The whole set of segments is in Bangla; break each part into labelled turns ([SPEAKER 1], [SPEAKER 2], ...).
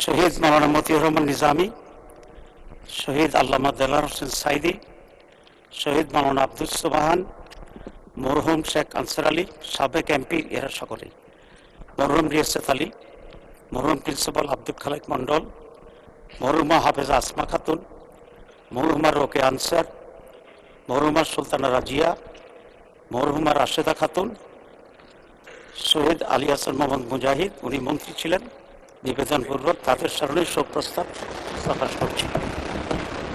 [SPEAKER 1] শহীদ মাওলানা মতিউর রহমান নিজামী, শহীদ আল্লামা দেলার হোসেন সাইদি, শহীদ মাওলানা আব্দুস সুবহান, মরহুম শেখ আনসার আলী, সাবেক এমপি, এরা সকলেই, মরহুম রিয়াসত আলী, মরহুম প্রিন্সিপাল আব্দুল খালেক মন্ডল, মরহুমা হাফেজা আসমা খাতুন, মরহুমা রোকে আনসার, মরহুমা সুলতানা রাজিয়া, মরহুমা রাশেদা খাতুন, শহীদ আলী হাসান মোহাম্মদ মুজাহিদ, উনি মন্ত্রী ছিলেন, নিবেদনপূর্বক তাদের স্মরণে শোক প্রস্তাব প্রকাশ করছি।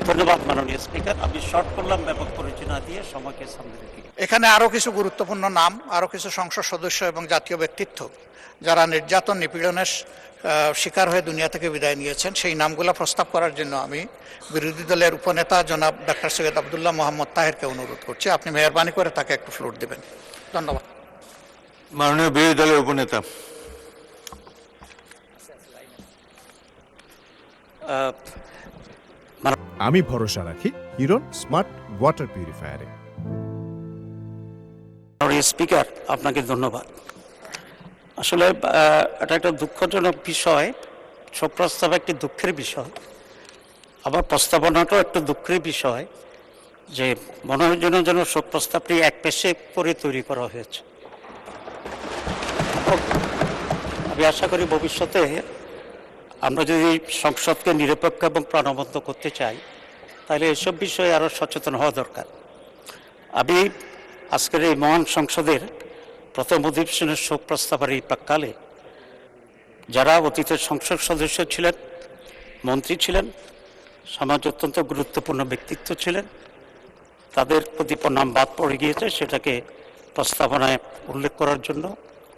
[SPEAKER 1] ধন্যবাদ মাননীয় স্পিকার। আমি শর্ট করলাম ব্যাপক পরিচয় না দিয়ে, সময়কে সামনে রেখে।
[SPEAKER 2] এখানে আরও কিছু গুরুত্বপূর্ণ নাম, আরও কিছু সংসদ সদস্য এবং জাতীয় ব্যক্তিত্ব যারা নির্যাতন নিপীড়নের শিকার হয়ে দুনিয়া থেকে বিদায় নিয়েছেন, সেই নামগুলো প্রস্তাব করার জন্য আমি বিরোধী দলের উপনেতা জনাব ডক্টর সৈয়দ আবদুল্লাহ মোহাম্মদ তাহেরকে অনুরোধ করছি, আপনি মেহরবানি করে তাকে একটু ফ্লোর দেবেন। ধন্যবাদ।
[SPEAKER 3] মাননীয় বিরোধী দলের উপনেতা।
[SPEAKER 4] আমি ভরসা রাখি হিরন স্মার্ট ওয়াটার পিউরিফায়ারে।
[SPEAKER 1] স্পিকার, আপনাকে ধন্যবাদ। আসলে এটা একটা দুঃখজনক বিষয়, শোক প্রস্তাব একটি দুঃখের বিষয়, আবার প্রস্তাবনাটাও একটা দুঃখের বিষয় যে মনে হয় যেন শোক প্রস্তাবটি এক পেশে করে তৈরি করা হয়েছে। আমি আশা করি ভবিষ্যতে আমরা যদি সংসদকে নিরপেক্ষ এবং প্রাণবন্ত করতে চাই, তাহলে এসব বিষয়ে আরও সচেতন হওয়া দরকার। আমি আজকের এই মহান সংসদের প্রথম অধিবেশনের শোক প্রস্তাবের এই প্রাক্কালে যারা অতীতের সংসদ সদস্য ছিলেন, মন্ত্রী ছিলেন, সমাজ অত্যন্ত গুরুত্বপূর্ণ ব্যক্তিত্ব ছিলেন, তাদের প্রতি নাম বাদ পড়ে গিয়েছে, সেটাকে প্রস্তাবনায় উল্লেখ করার জন্য,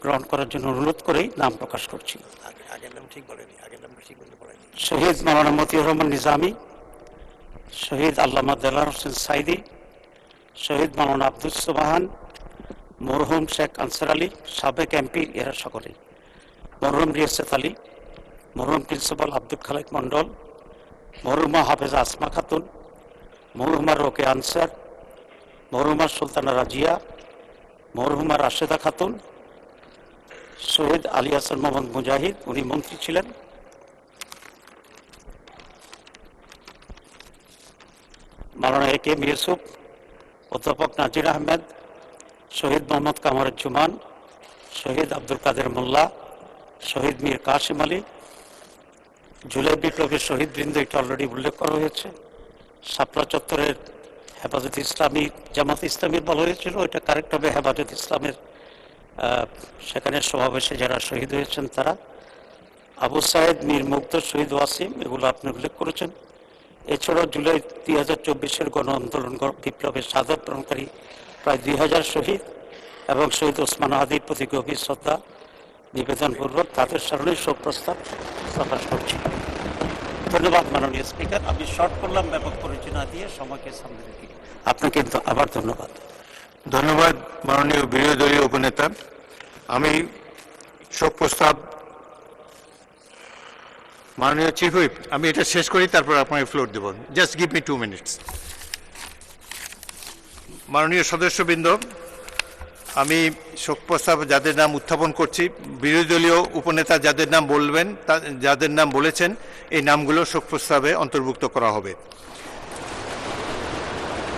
[SPEAKER 1] গ্রহণ করার জন্য অনুরোধ করেই নাম প্রকাশ করছি। শহীদ মাওলানা মতিউর রহমান নিজামী, শহীদ আল্লামা দেলার হোসেন সাইদি, শহীদ মাওলানা আব্দুস সুবহান, মরহুম শেখ আনসার আলী, সাবেক এমপি, এরা সকলেই, মরহুম রিয়াসত আলী, মরহুম প্রিন্সিপাল আব্দুল খালেক মন্ডল, মরহুমা হাফেজা আসমা খাতুন, মরহুমা রোকে আনসার, মরহুমা সুলতানা রাজিয়া, মরহুমা রাশেদা খাতুন, শহীদ আলী হাসান মোহাম্মদ মুজাহিদ, উনি মন্ত্রী ছিলেন, মাওলানা এ কে এম ইউসুফ, অধ্যাপক নাজির আহমেদ, শহীদ মোহাম্মদ কামারুজ্জামান, শহীদ আব্দুল কাদের মোল্লা, শহীদ মীর কাসিম আলী, জুলাই বিপ্লবের শহীদ বৃন্দ, এটা অলরেডি উল্লেখ করা হয়েছে। শাপলা চত্বরের হেফাজত ইসলামী, জামাত ইসলামীর বলা হয়েছিল, এটা কারেক্ট হবে হেফাজত ইসলামের, সেখানে সমাবেশে যারা শহীদ হয়েছেন তারা, আবু সাহেদ, মীর মুগ্ধ, শহীদ ওয়াসিম, এগুলো আপনি উল্লেখ করেছেন। এছাড়াও জুলাই 2024-এর গণ আন্দোলন বিপ্লবের শাহাদাত বরণকারী প্রায় 2000 শহীদ এবং শহীদ ওসমান আদির প্রতি গভীর শ্রদ্ধা নিবেদনপূর্বক তাদের স্মরণে শোক প্রস্তাব প্রকাশ করছি। ধন্যবাদ মাননীয় স্পিকার। আমি শর্ট করলাম ব্যাপক পরিচয় না দিয়ে, সময়কে সামনে রেখে। আপনাকে আবার ধন্যবাদ।
[SPEAKER 3] ধন্যবাদ মাননীয় বিরোধী দলীয় উপনেতা। আমি শোক প্রস্তাব, মাননীয় চিফ হুইপ, আমি এটা শেষ করি, তারপর আপনাকে ফ্লোর দেব। Just give me 2 minutes. মাননীয় সদস্যবৃন্দ, আমি শোক প্রস্তাব যাদের নাম উত্থাপন করছি, বিরোধী দলীয় উপনেতা যাদের নাম বলবেন, যাদের নাম বলেছেন, এই নামগুলো শোক প্রস্তাবে অন্তর্ভুক্ত করা হবে।